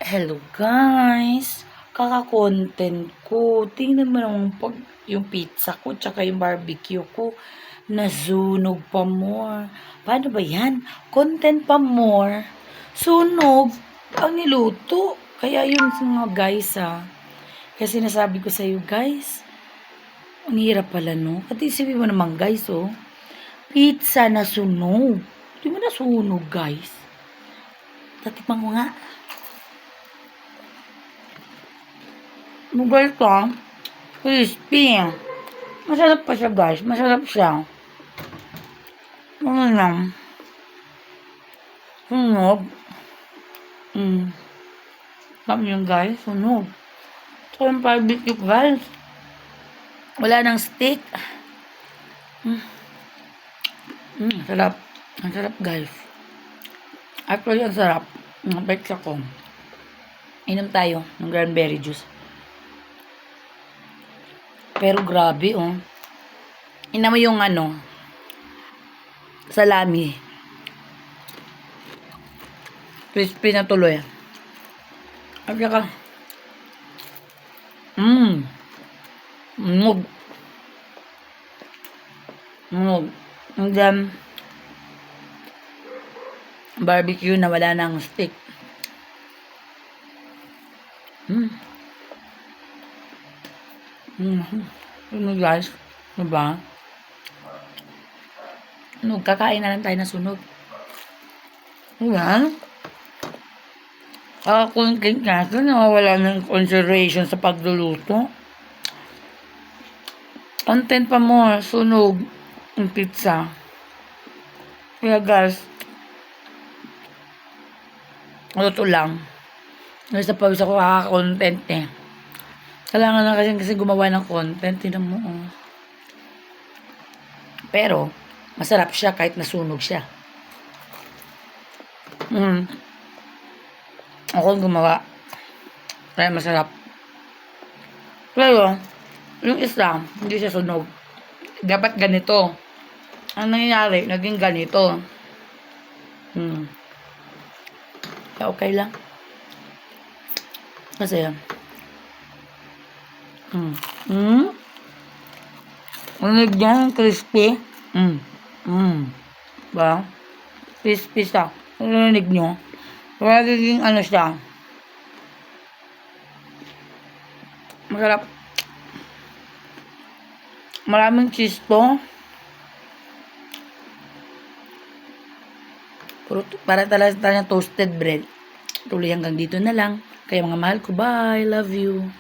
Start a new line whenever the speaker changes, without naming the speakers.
Hello guys! Kaka-content ko. Tingnan mo naman yung pizza ko tsaka yung barbecue ko. Nasunog pa more. Paano ba yan? Content pa more. Sunog ang niluto. Kaya yun mga guys Kasi nasabi ko sa iyo guys. Ang hirap pala no. Kasi isipin mo naman guys Pizza na sunog. Di mo nasunog guys. Tatikman ko nga. Guys crispy. Masarap pa siya guys, masarap siya. Ano lang, sunog. Sabi yun guys, sunog. So yung barbecue guys, wala nang steak. Sarap. Ang sarap guys. Actually, ang sarap. Ang pizza ko. Inom tayo ng cranberry juice. Pero grabe Ina mo yung salami. Crispy na tuloy. At saka, Munog. And then, barbecue na wala ng stick. Guys, diba? Kakain na lang tayo na sunog. Diba? Kung natin, nawawala ng consideration sa pagluluto. Content pa more, sunog, yung pizza. Kaya guys, luto lang. Nasa pawis ako kaka-content Kailangan na kasi gumawa ng content. Tignan mo Pero, masarap siya kahit nasunog siya. Ako gumawa. Kaya masarap. Pero, yung isa, hindi siya sunog. Dapat ganito. Ang nangyayari, naging ganito. Okay lang. Kasi, Unig yan, crispy. Ba? Crispy siya. Kung narinig nyo, magiging siya. Masarap. Maraming cheese to. Para talaga toasted bread. Tuloy hanggang dito na lang. Kaya mga mahal ko, bye. Love you.